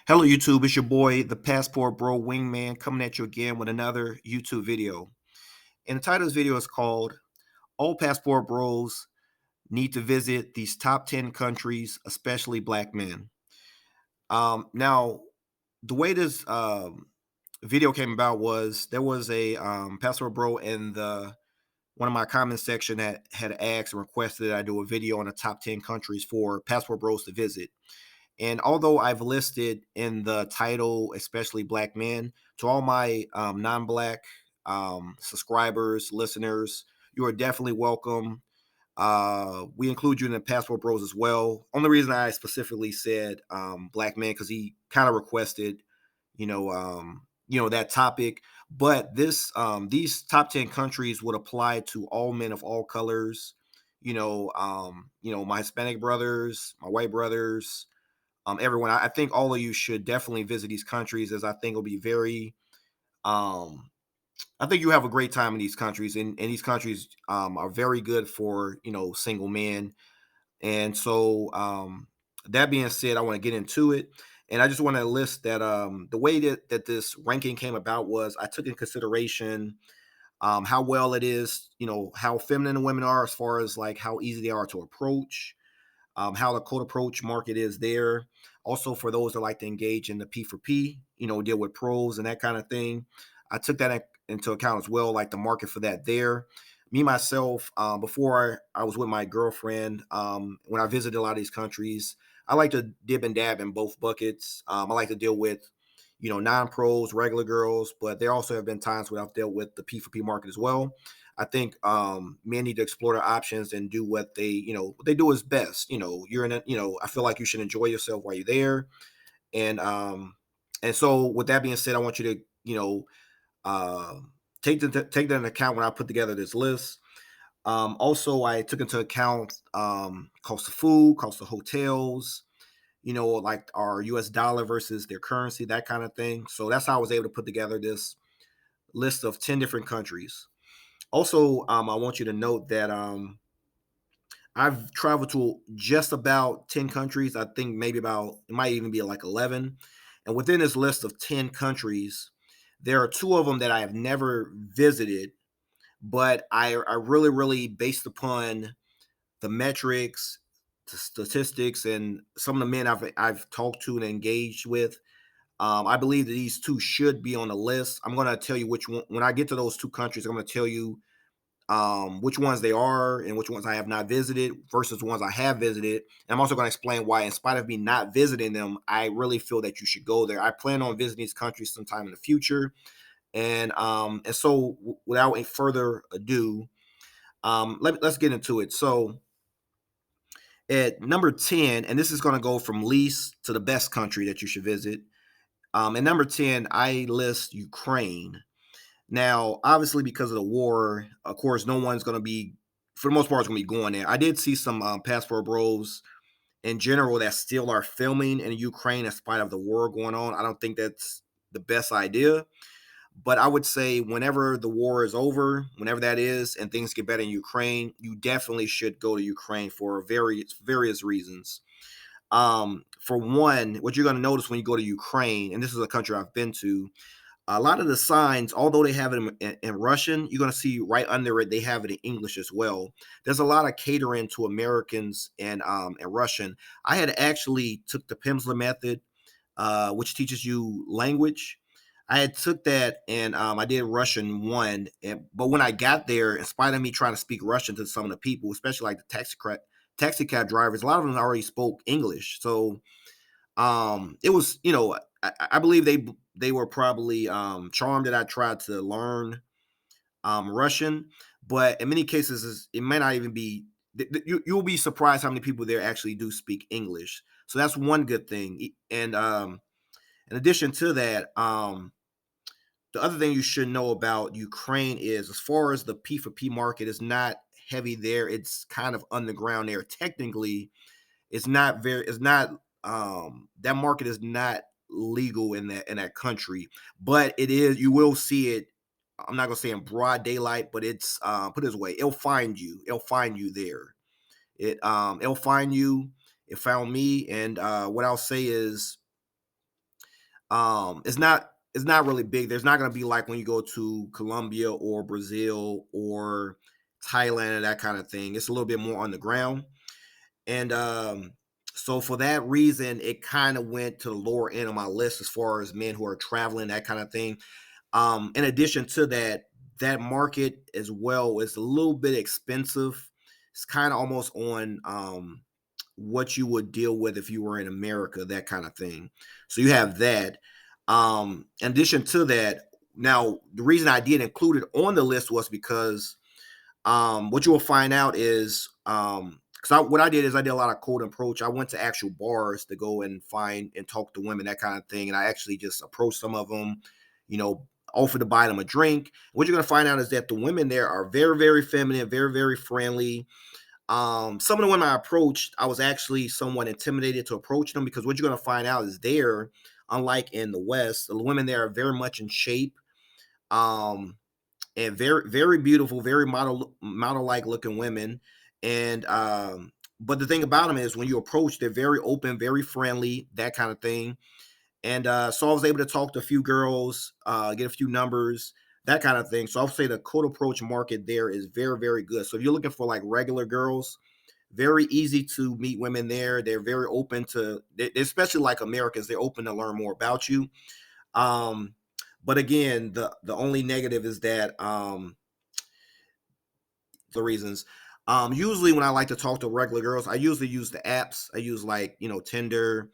Hello, YouTube. It's your boy, the Passport Bro Wingman, coming at you again with another YouTube video. And the title of this video is called All Passport Bros Need to Visit These Top 10 Countries, Especially Black Men. Now, the way this video came about was there was a Passport Bro in the one of my comment section that had asked and requested that I do a video on the top 10 countries for Passport Bros to visit. And although I've listed in the title, especially black men, to all my non-black subscribers, listeners, you are definitely welcome. We include you in the Passport Bros as well. Only reason I specifically said black men because he kind of requested, that topic. But these top 10 countries would apply to all men of all colors. My Hispanic brothers, my white brothers, everyone. I think all of you should definitely visit these countries, as I think it'll be very. I think you have a great time in these countries, and these countries are very good for single men. And so, that being said, I want to get into it, and I just want to list that the way that this ranking came about was I took in consideration how well it is, how feminine the women are as far as like how easy they are to approach, how the code approach market is there. Also, for those that like to engage in the P for P, deal with pros and that kind of thing. I took that into account as well, like the market for that there. Me, myself, before I was with my girlfriend, when I visited a lot of these countries, I like to dib and dab in both buckets. I like to deal with, non-pros, regular girls, but there also have been times where I've dealt with the P for P market as well. I think men need to explore their options and do what what they do is best. You're in a, I feel like you should enjoy yourself while you're there. And so with that being said, I want you to, uh, take that into account when I put together this list. Also, I took into account cost of food, cost of hotels, like our US dollar versus their currency, that kind of thing. So that's how I was able to put together this list of 10 different countries. Also, I want you to note that I've traveled to just about 10 countries. I think maybe about, it might even be like 11. And within this list of 10 countries, there are two of them that I have never visited, but I really, really, based upon the metrics, the statistics, and some of the men I've talked to and engaged with, I believe that these two should be on the list. I'm going to tell you which one. When I get to those two countries, I'm going to tell you which ones they are and which ones I have not visited versus the ones I have visited. And I'm also going to explain why, in spite of me not visiting them, I really feel that you should go there. I plan on visiting these countries sometime in the future. And so without any further ado, let's get into it. So at number 10, and this is going to go from least to the best country that you should visit. At number 10, I list Ukraine. Now, obviously, because of the war, of course, no one's going to be, for the most part, is going to be going there. I did see some Passport Bros in general that still are filming in Ukraine in spite of the war going on. I don't think that's the best idea. But I would say whenever the war is over, whenever that is, and things get better in Ukraine, you definitely should go to Ukraine for various reasons. For one, what you're going to notice when you go to Ukraine, and this is a country I've been to, a lot of the signs, although they have it in Russian, you're going to see right under it, they have it in English as well. There's a lot of catering to Americans and Russian. I had actually took the Pimsleur method, which teaches you language. I had took that and I did Russian one, but when I got there, in spite of me trying to speak Russian to some of the people, especially like the taxi cab drivers, a lot of them already spoke English. So it was, I believe they were probably charmed that I tried to learn Russian, but in many cases it may not even be. You'll be surprised how many people there actually do speak English. So that's one good thing. And in addition to that, the other thing you should know about Ukraine is, as far as the P for P market is not heavy there. It's kind of underground there. Technically, it's not that market is not legal in that country, but it is, you will see it. I'm not gonna say in broad daylight, but it's put it this way, it'll find you there. It'll find you. It found me. And what I'll say is, It's not really big. There's not going to be like when you go to Colombia or Brazil or Thailand and that kind of thing. It's a little bit more on the ground. And so for that reason, it kind of went to the lower end of my list as far as men who are traveling, that kind of thing. In addition to that, that market as well is a little bit expensive. It's kind of almost on what you would deal with if you were in America, that kind of thing. So you have that. In addition to that, now the reason I did include it on the list was because what you will find out is because what I did is I did a lot of cold approach. I went to actual bars to go and find and talk to women, that kind of thing. And I actually just approached some of them, you know, offered to buy them a drink. What you're going to find out is that the women there are very, very feminine, very, very friendly. Some of the women I approached, I was actually somewhat intimidated to approach them because what you're going to find out is there, unlike in the West, the women there are very much in shape. Um, and very very beautiful, very model like looking women. And but the thing about them is when you approach, they're very open, very friendly, that kind of thing. And so I was able to talk to a few girls, get a few numbers, that kind of thing. So I'll say the cold approach market there is very very good. So if you're looking for like regular girls, very easy to meet women there. They're very open to, especially like Americans, they're open to learn more about you. um but again, the only negative is that the reasons. Usually when I like to talk to regular girls, I usually use the apps. I use like, Tinder,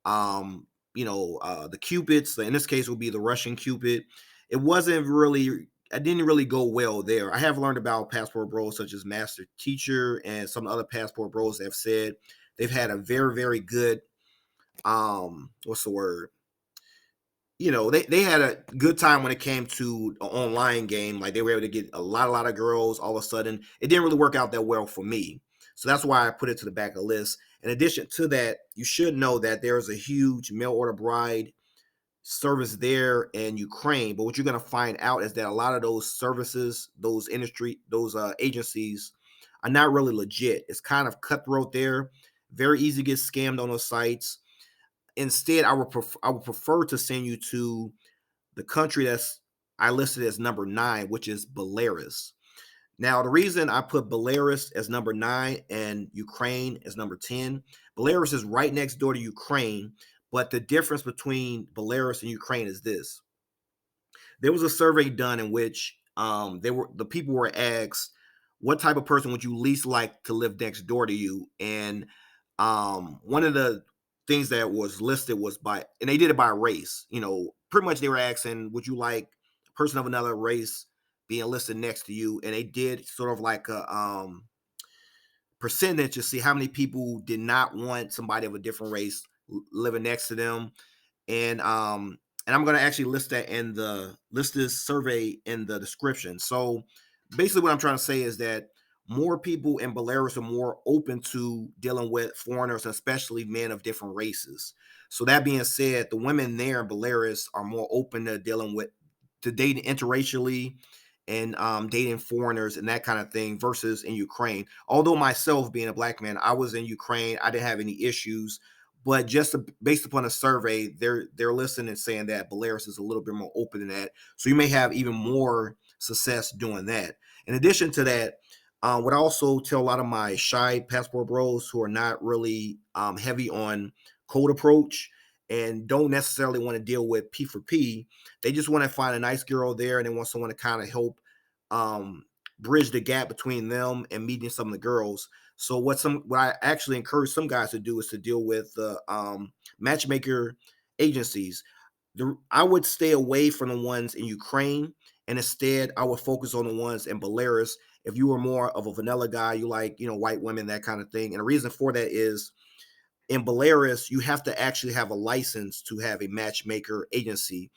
um, the Cupids. In this case would be the Russian Cupid. It wasn't really I didn't really go well there. I have learned about passport bros such as Master Teacher and some other passport bros that have said they've had a very, very good what's the word? They had a good time when it came to an online game. Like they were able to get a lot of girls. All of a sudden, it didn't really work out that well for me. So that's why I put it to the back of the list. In addition to that, you should know that there is a huge mail order bride service there in Ukraine. But what you're going to find out is that a lot of those services, those agencies, are not really legit. It's kind of cutthroat there. Very easy to get scammed on those sites. Instead, I would prefer to send you to the country that's I listed as number 9, which is Belarus. Now, the reason I put Belarus as number 9 and Ukraine as number 10, Belarus is right next door to Ukraine, but the difference between Belarus and Ukraine is this. There was a survey done in which the people were asked, what type of person would you least like to live next door to you? And one of the things that was listed was and they did it by race. Pretty much they were asking, would you like a person of another race being listed next to you? And they did sort of like a percentage to see how many people did not want somebody of a different race living next to them. And I'm going to actually list this survey in the description. So basically what I'm trying to say is that more people in Belarus are more open to dealing with foreigners, especially men of different races. So that being said, the women there in Belarus are more open to dating interracially and dating foreigners and that kind of thing versus in Ukraine. Although myself being a black man, I was in Ukraine, I didn't have any issues. But based upon a survey, they're listening and saying that Belarus is a little bit more open than that. So you may have even more success doing that. In addition to that, would also tell a lot of my shy passport bros who are not really heavy on cold approach and don't necessarily want to deal with P for P. They just want to find a nice girl there and they want someone to kind of help um, bridge the gap between them and meeting some of the girls. So what I actually encourage some guys to do is to deal with the matchmaker agencies. I would stay away from the ones in Ukraine, and instead I would focus on the ones in Belarus. If you were more of a vanilla guy, you like white women, that kind of thing. And the reason for that is in Belarus you have to actually have a license to have a matchmaker agency.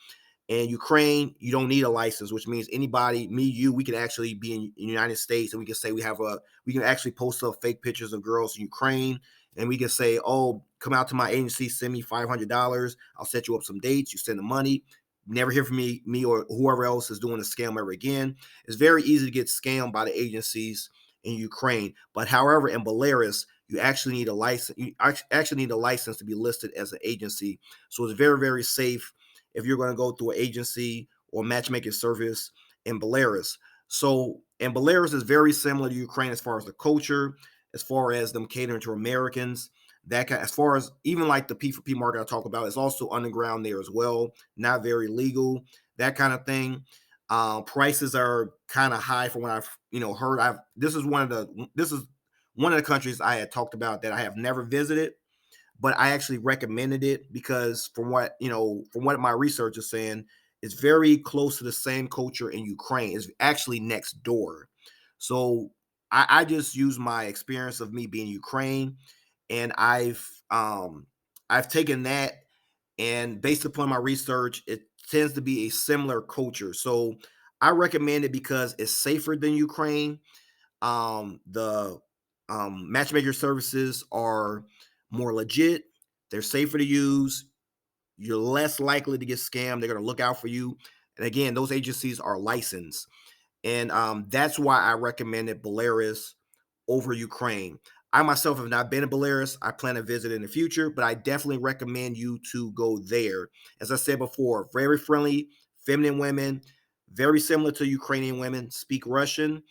In Ukraine, you don't need a license, which means anybody, me, you, we can actually be in the United States and we can say we can actually post up fake pictures of girls in Ukraine and we can say, oh, come out to my agency, send me $500. I'll set you up some dates. You send the money. Never hear from me or whoever else is doing the scam ever again. It's very easy to get scammed by the agencies in Ukraine. But however, in Belarus, you actually need a license. You actually need a license to be listed as an agency. So it's very, very safe if you're going to go through an agency or matchmaking service in Belarus. So, and Belarus is very similar to Ukraine as far as the culture, as far as them catering to Americans. That kind, as far as even like the P4P market I talk about, it's also underground there as well, not very legal, that kind of thing. Prices are kind of high from what I've heard. This is one of the countries I had talked about that I have never visited, but I actually recommended it because from what my research is saying, it's very close to the same culture in Ukraine. It's actually next door. So I just use my experience of me being Ukraine, and I've taken that, and based upon my research, it tends to be a similar culture. So I recommend it because it's safer than Ukraine. The matchmaker services are more legit. They're safer to use. You're less likely to get scammed. They're going to look out for you. And again, those agencies are licensed. And that's why I recommended Belarus over Ukraine. I myself have not been to Belarus. I plan to visit in the future, but I definitely recommend you to go there. As I said before, very friendly, feminine women, very similar to Ukrainian women, speak Russian,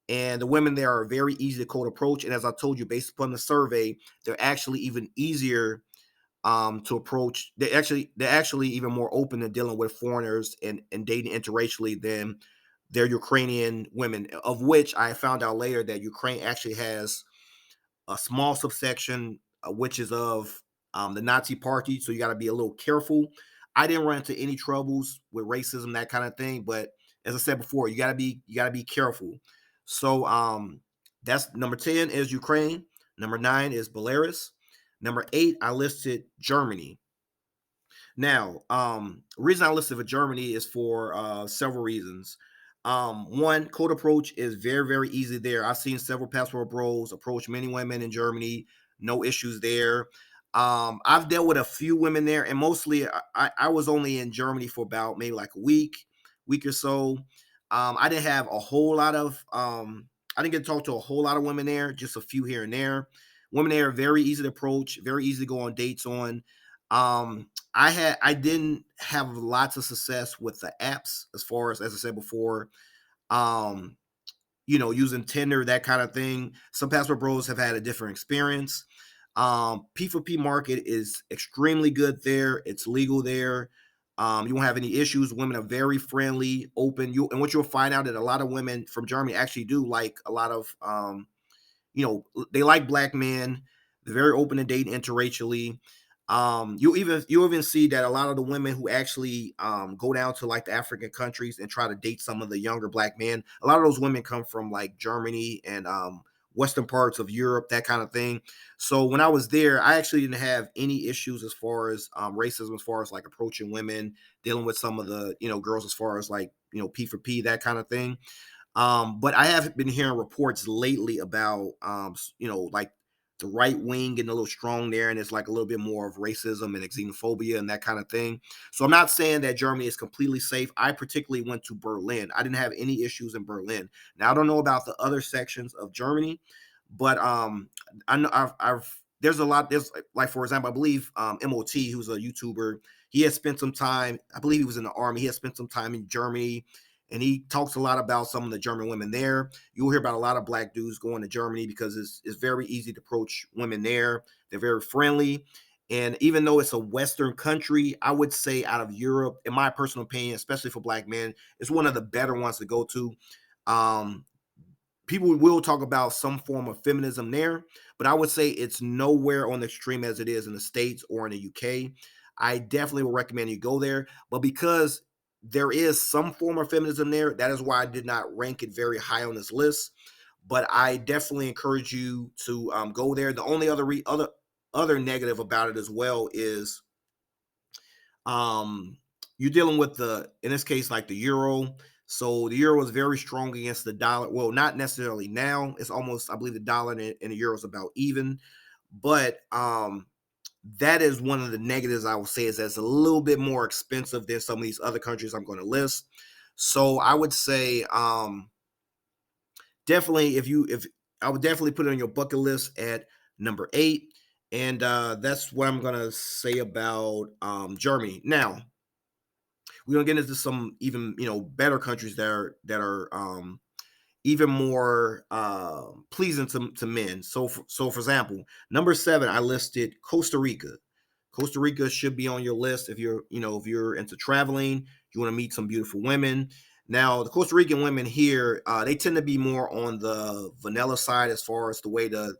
and the women there are very easy to cold approach. And as I told you, based upon the survey, they're actually even easier to approach. They're actually even more open to dealing with foreigners and dating interracially than their Ukrainian women, of which I found out later that Ukraine actually has a small subsection, which is of the Nazi party. So you got to be a little careful. I didn't run into any troubles with racism, that kind of thing. But as I said before, you gotta be careful. So that's number 10 is Ukraine. Number 9 is Belarus. Number 8, I listed Germany. Now, reason I listed for Germany is for several reasons. One, code approach is very, very easy there. I've seen several passport bros approach many women in Germany, no issues there. I've dealt with a few women there, and mostly I was only in Germany for about maybe like a week or so. I didn't have a whole lot of I didn't get to talk to a whole lot of women there, just a few here and there. Women there are very easy to approach, very easy to go on dates on. I didn't have lots of success with the apps as I said before, um, using Tinder, that kind of thing. Some passport bros have had a different experience. P4P market is extremely good there. It's legal there. You won't have any issues. Women are very friendly, open. And what you'll find out that a lot of women from Germany actually do like a lot of they like black men. They're very open to dating interracially. You even see that a lot of the women who actually go down to like the African countries and try to date some of the younger black men, a lot of those women come from like Germany and western parts of Europe, that kind of thing. So when I was there, I actually didn't have any issues as far as racism, as far as like approaching women, dealing with some of the girls as far as like P4P, that kind of thing. But I have been hearing reports lately about, like the right wing getting a little strong there, and it's like a little bit more of racism and xenophobia and that kind of thing. So I'm not saying that Germany is completely safe. I particularly went to Berlin. I didn't have any issues in Berlin. Now I don't know about the other sections of Germany, but I know there's a lot. There's like for example, I believe MOT, who's a YouTuber, he has spent some time. I believe he was in the army. He has spent some time in Germany, and he talks a lot about some of the German women there. You'll hear about a lot of black dudes going to Germany because it's very easy to approach women there. They're very friendly. And even though it's a Western country, I would say out of Europe, in my personal opinion, especially for black men, it's one of the better ones to go to. Um, People will talk about some form of feminism there, but I would say it's nowhere on the extreme as it is in the States or in the UK. I definitely would recommend you go there, but because there is some form of feminism there, that is why I did not rank it very high on this list. But I definitely encourage you to go there. The only other negative about it as well is um you're dealing with in this case, like the euro. So the euro is very strong against the dollar. Well, not necessarily now. It's almost, I believe the dollar and the euro is about even. But that is one of the negatives I would say, is that's a little bit more expensive than some of these other countries I'm going to list. So I would say definitely, if I would definitely put it on your bucket list at number 8. And that's what I'm gonna say about Germany. Now we're gonna get into some even better countries that are even more pleasing to men. So for example, number 7, I listed Costa Rica. Costa Rica should be on your list if you're into traveling, you want to meet some beautiful women. Now, the Costa Rican women here, they tend to be more on the vanilla side as far as the way the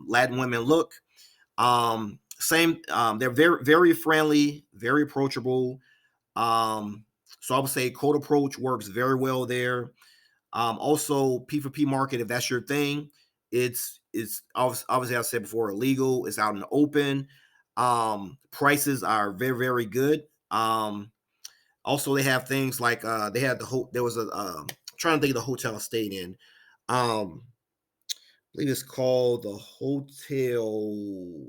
Latin women look. Same, they're very very friendly, very approachable. Um, so I would say cold approach works very well there. Also, P4P market, if that's your thing, it's obviously I said before, illegal. It's out in the open. Prices are very very good. Also, they have things like they had there was trying to think of the hotel I stayed in. I believe it's called the hotel.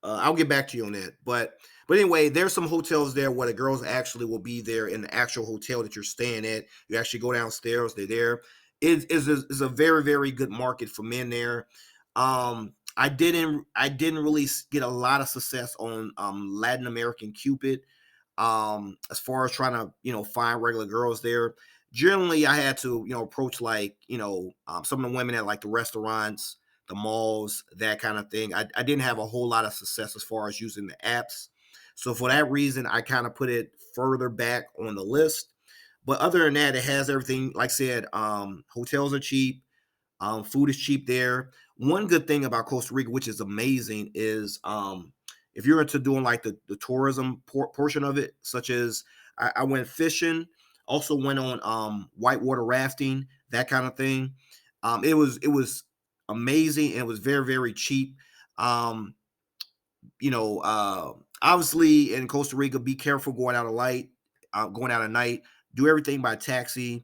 I'll get back to you on that. But anyway, there's some hotels there where the girls actually will be there in the actual hotel that you're staying at. You actually go downstairs, they're there. It is a very very good market for men there. I didn't really get a lot of success on Latin American Cupid. As far as trying to find regular girls there, generally I had to approach like some of the women at like the restaurants, the malls, that kind of thing. I didn't have a whole lot of success as far as using the apps, so for that reason I kind of put it further back on the list. But other than that, it has everything. Like I said, hotels are cheap, food is cheap there. One good thing about Costa Rica, which is amazing, is if you're into doing like the tourism portion of it, such as I went fishing, also went on whitewater rafting, that kind of thing. It was amazing and it was very very cheap. Um, Obviously in Costa Rica, be careful going out at night. Do everything by taxi.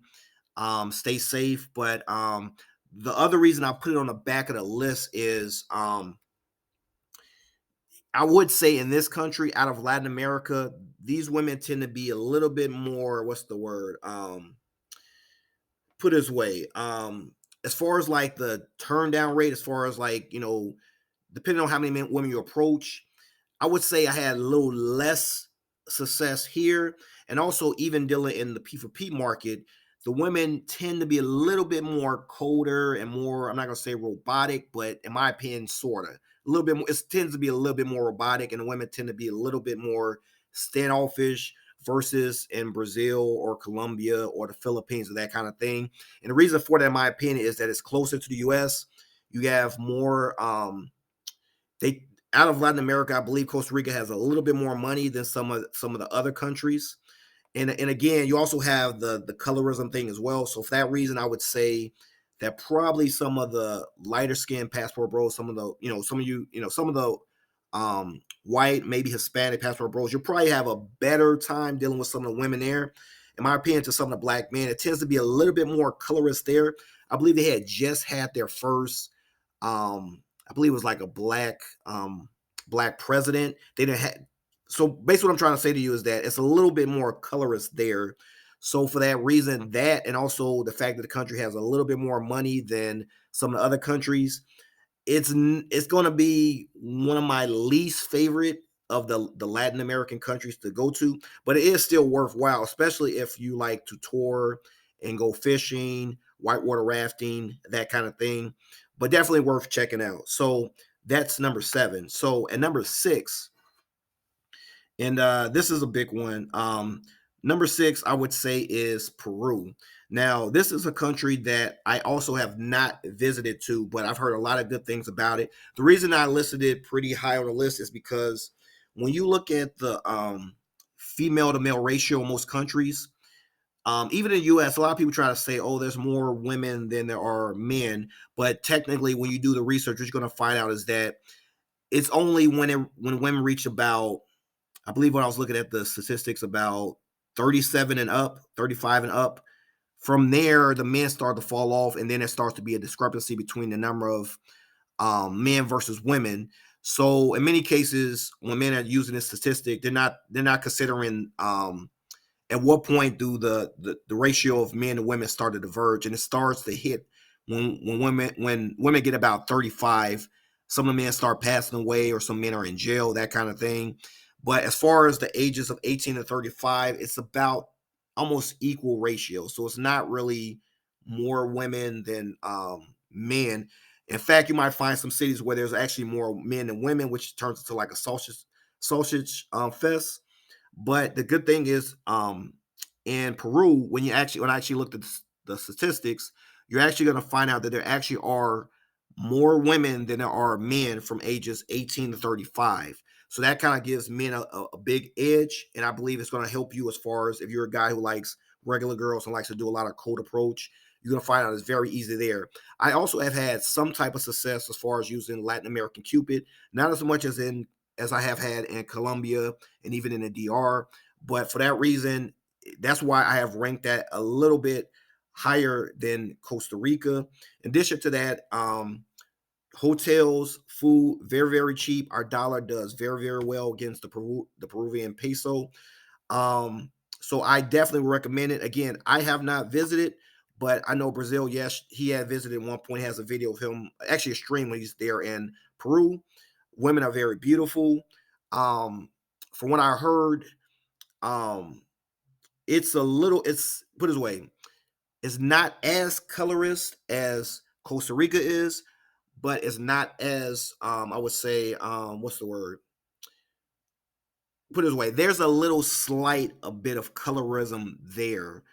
Stay safe. But the other reason I put it on the back of the list is I would say in this country, out of Latin America, these women tend to be a little bit more, what's the word? Put this way, as far as like the turn down rate, as far as like, depending on how many women you approach, I would say I had a little less success here. And also, even dealing in the P4P market, the women tend to be a little bit more colder and more, I'm not going to say robotic, but in my opinion, sort of. A little bit more, it tends to be a little bit more robotic, and the women tend to be a little bit more standoffish versus in Brazil or Colombia or the Philippines or that kind of thing. And the reason for that, in my opinion, is that it's closer to the US. You have more, they out of Latin America, I believe Costa Rica has a little bit more money than some of the other countries. And again, you also have the colorism thing as well. So for that reason, I would say that probably some of the lighter skin passport bros, some of the some of the white, maybe Hispanic passport bros, you'll probably have a better time dealing with some of the women there. In my opinion, to some of the black men, it tends to be a little bit more colorist there. I believe they had just had their first I believe it was like a black president. They didn't have, so basically what I'm trying to say to you is that it's a little bit more colorist there. So for that reason, that and also the fact that the country has a little bit more money than some of the other countries, it's going to be one of my least favorite of the Latin American countries to go to, but it is still worthwhile, especially if you like to tour and go fishing, whitewater rafting, that kind of thing. But definitely worth checking out. So that's number 7. So at number 6, and this is a big one. Number 6, I would say, is Peru. Now, this is a country that I also have not visited to, but I've heard a lot of good things about it. The reason I listed it pretty high on the list is because when you look at the female to male ratio in most countries, even in the U.S., a lot of people try to say, "Oh, there's more women than there are men," but technically, when you do the research, what you're going to find out is that it's only when women reach about, I believe when I was looking at the statistics, about 37 and up, 35 and up. From there, the men start to fall off, and then it starts to be a discrepancy between the number of men versus women. So in many cases, when men are using this statistic, they're not considering at what point do the ratio of men and women start to diverge, and it starts to hit when women get about 35. some of the men start passing away or some men are in jail, that kind of thing. But as far as the ages of 18 to 35, it's about almost equal ratio. So it's not really more women than men. In fact, you might find some cities where there's actually more men than women, which turns into like a sausage fest. But the good thing is, in Peru, when I actually looked at the statistics, you're actually going to find out that there actually are more women than there are men from ages 18 to 35. So that kind of gives men a big edge, and I believe it's going to help you as far as if you're a guy who likes regular girls and likes to do a lot of cold approach. You're going to find out it's very easy there. I also have had some type of success as far as using Latin American Cupid, not as much as I have had in Colombia and even in the DR. But for that reason, that's why I have ranked that a little bit higher than Costa Rica. In addition to that, hotels, food, very, very cheap. Our dollar does very, very well against the Peruvian peso. Um, so I definitely recommend it. Again, I have not visited, but I know Brazil, yes, he had visited at one point, has a video of him, actually a stream when he's there in Peru. Women are very beautiful. From what I heard, um, it's put this way, it's not as colorist as Costa Rica is, but it's not as I would say, what's the word? Put it this way, there's a little slight a bit of colorism there.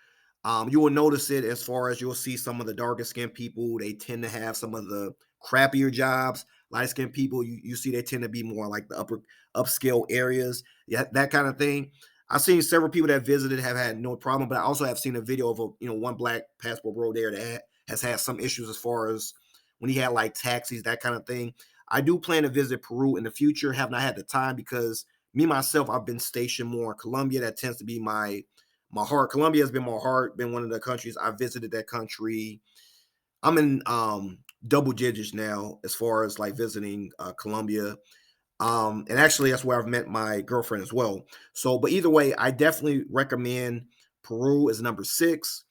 You will notice it as far as you'll see some of the darker skinned people, they tend to have some of the crappier jobs. Light skinned people, you see they tend to be more like the upscale areas, yeah, that kind of thing. I've seen several people that visited have had no problem, but I also have seen a video of one black passport bro there that has had some issues as far as when he had like taxis, that kind of thing. I do plan to visit Peru in the future. Have not had the time because me myself, I've been stationed more in Colombia. That tends to be my heart. Colombia has been my heart, been one of the countries I visited that country. I'm in double digits now as far as like visiting Colombia. And actually that's where I've met my girlfriend as well. So, but either way, I definitely recommend Peru as number 6.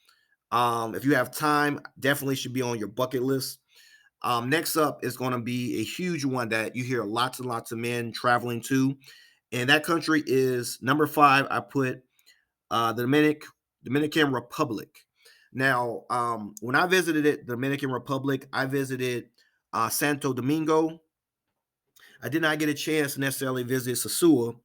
If you have time, definitely should be on your bucket list. Next up is going to be a huge one that you hear lots and lots of men traveling to, and that country is number 5. I put the Dominican Republic. Now, when I visited it, Dominican Republic, I visited Santo Domingo. I did not get a chance to necessarily visit Sosua.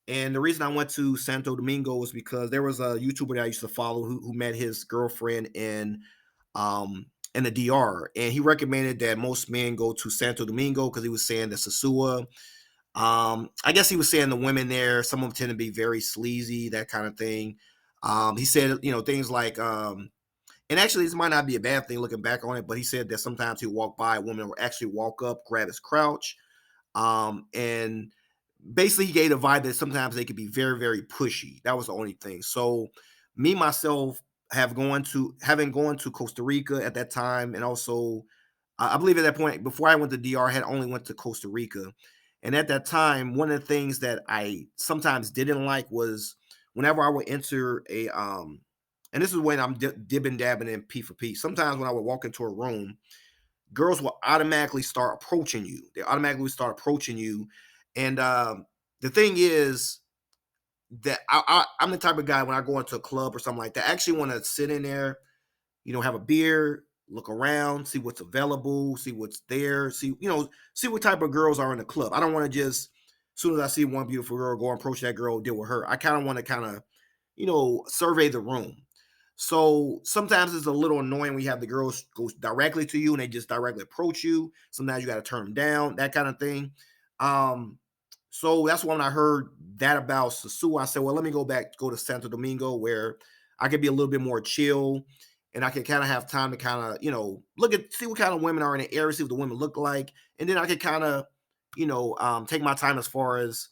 And the reason I went to Santo Domingo was because there was a YouTuber that I used to follow who met his girlfriend in the DR, and he recommended that most men go to Santo Domingo because he was saying that Sosua. I guess he was saying the women there, some of them tend to be very sleazy, that kind of thing. He said, things like, and actually, this might not be a bad thing looking back on it, but he said that sometimes he'll walk by a woman will actually walk up, grab his crouch, and basically he gave the vibe that sometimes they could be very, very pushy. That was the only thing. So, me myself having gone to Costa Rica at that time, and also I believe at that point before I went to DR, I had only went to Costa Rica, and at that time, one of the things that I sometimes didn't like was whenever I would enter and this is when I'm dibbing dabbing in P for P. Sometimes when I would walk into a room, girls will automatically start approaching you. They automatically start approaching you, and the thing is that I'm the type of guy when I go into a club or something like that, I actually want to sit in there, have a beer, look around, see what's available, see what's there, see what type of girls are in the club. I don't want to just as soon as I see one beautiful girl, go and approach that girl, deal with her. I kind of want to survey the room. So sometimes it's a little annoying when you have the girls go directly to you and they just directly approach you. Sometimes you got to turn them down, that kind of thing. Um, so that's when I heard that about Sasu. I said, well, let me go to Santo Domingo where I could be a little bit more chill and I can kind of have time to kind of, see what kind of women are in the area, see what the women look like. And then I could kind of, take my time as far as,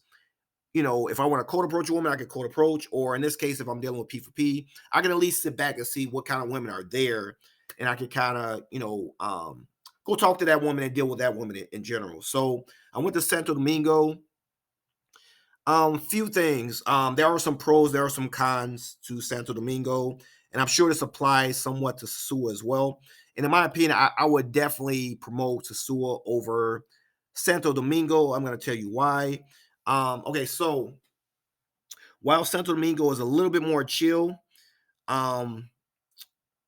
if I want to cold approach a woman, I can cold approach. Or in this case, if I'm dealing with P for P, I can at least sit back and see what kind of women are there. And I can kind of, go talk to that woman and deal with that woman in general. So I went to Santo Domingo. Few things. There are some pros, there are some cons to Santo Domingo, and I'm sure this applies somewhat to Sosua as well. And in my opinion, I would definitely promote Sosua over Santo Domingo, I'm going to tell you why. Okay, so while Santo Domingo is a little bit more chill, um,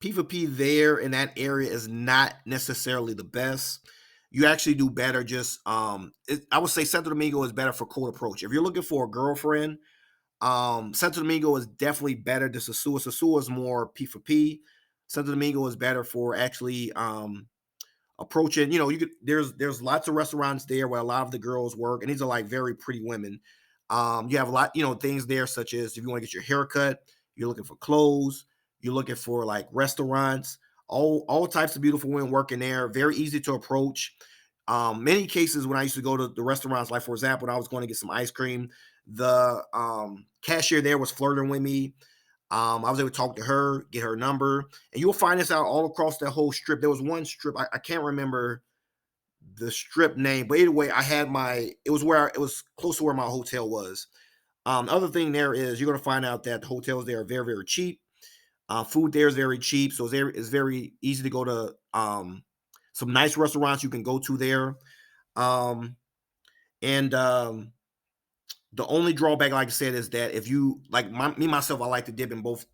P4P there in that area is not necessarily the best. You actually do better just I would say Santo Domingo is better for cold approach. If you're looking for a girlfriend, Santo Domingo is definitely better than Sosua. Sosua is more P4P. Santo Domingo is better for actually approaching. You know, you could there's lots of restaurants there where a lot of the girls work, and these are like very pretty women. You have a lot, things there such as if you want to get your hair cut, you're looking for clothes, you're looking for like restaurants, all types of beautiful women working there, very easy to approach. Many cases when I used to go to the restaurants, like for example, when I was going to get some ice cream, the cashier there was flirting with me. I was able to talk to her, get her number, and you'll find this out all across that whole strip. There was one strip, I can't remember the strip name, but either way, it was close to where my hotel was. The other thing there is you're going to find out that the hotels there are very, very cheap. Food there is very cheap, so it's very easy to go to some nice restaurants you can go to there. Um, and The only drawback, like I said, is that if you like me myself, I like to dip in both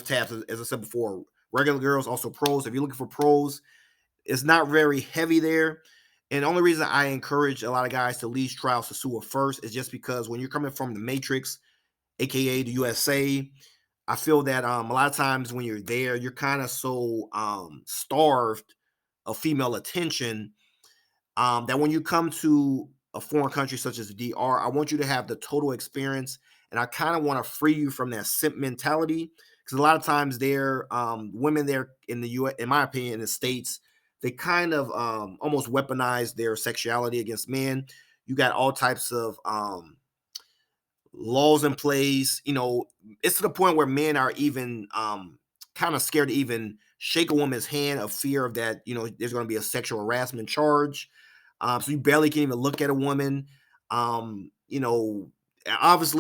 tabs, as I said before. Regular girls, also pros. If you're looking for pros, it's not very heavy there. And the only reason I encourage a lot of guys to at least try out Sasua first is just because when you're coming from the Matrix, aka the USA, I feel that a lot of times when you're there, you're kind of so starved of female attention that when you come to a foreign country such as the DR, I want you to have the total experience, and I kind of want to free you from that simp mentality because a lot of times there, women there in the U.S., in my opinion, in the States, they kind of almost weaponize their sexuality against men. You got all types of laws in place. It's to the point where men are even kind of scared to even shake a woman's hand of fear of that, there's going to be a sexual harassment charge. So you barely can even look at a woman. Obviously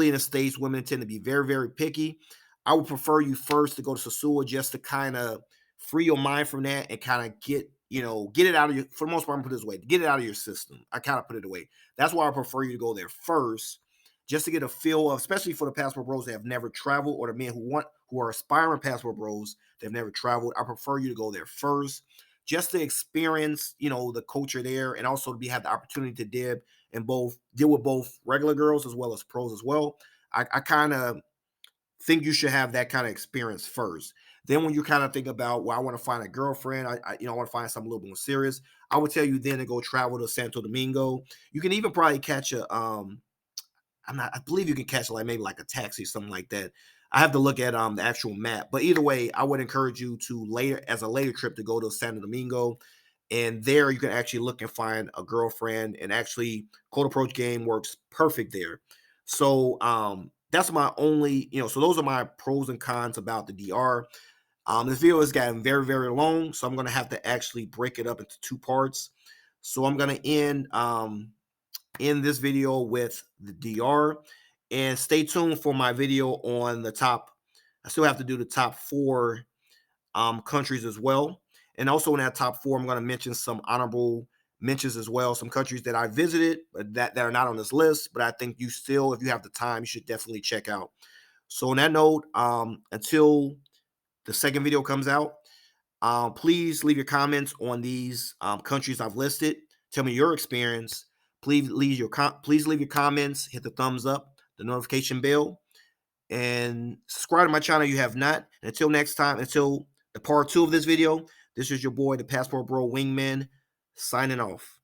in the States, women tend to be very, very picky. I would prefer you first to go to Sasua just to kind of free your mind from that and kind of get it out of your, for the most part, I'm put it this way, get it out of your system. I kind of put it away. That's why I prefer you to go there first, just to get a feel of, especially for the passport bros that have never traveled, or the men who are aspiring passport bros that have never traveled. I prefer you to go there first, just to experience, the culture there, and also to have the opportunity to deal with both regular girls as well as pros as well. I kind of think you should have that kind of experience first. Then when you kind of think about, well, I want to find a girlfriend, I want to find something a little bit more serious, I would tell you then to go travel to Santo Domingo. You can even probably catch a I believe you can catch like maybe like a taxi, something like that. I have to look at the actual map. But either way, I would encourage you to as a later trip to go to Santo Domingo. And there you can actually look and find a girlfriend. And actually cold approach game works perfect there. So that's my only, so those are my pros and cons about the DR. This video has gotten very, very long, so I'm gonna have to actually break it up into two parts. So I'm gonna end this video with the DR, and stay tuned for my video on the top. I still have to do the top four countries as well, and also in that top four, I'm going to mention some honorable mentions as well, some countries that I visited but that are not on this list, but I think you still, if you have the time, you should definitely check out. So on that note, until the second video comes out, please leave your comments on these countries I've listed. Tell me your experience. Please leave your comments. Hit the thumbs up, the notification bell, and subscribe to my channel if you have not. And until next time, until the part 2 of this video, this is your boy, the Passport Bro Wingman, signing off.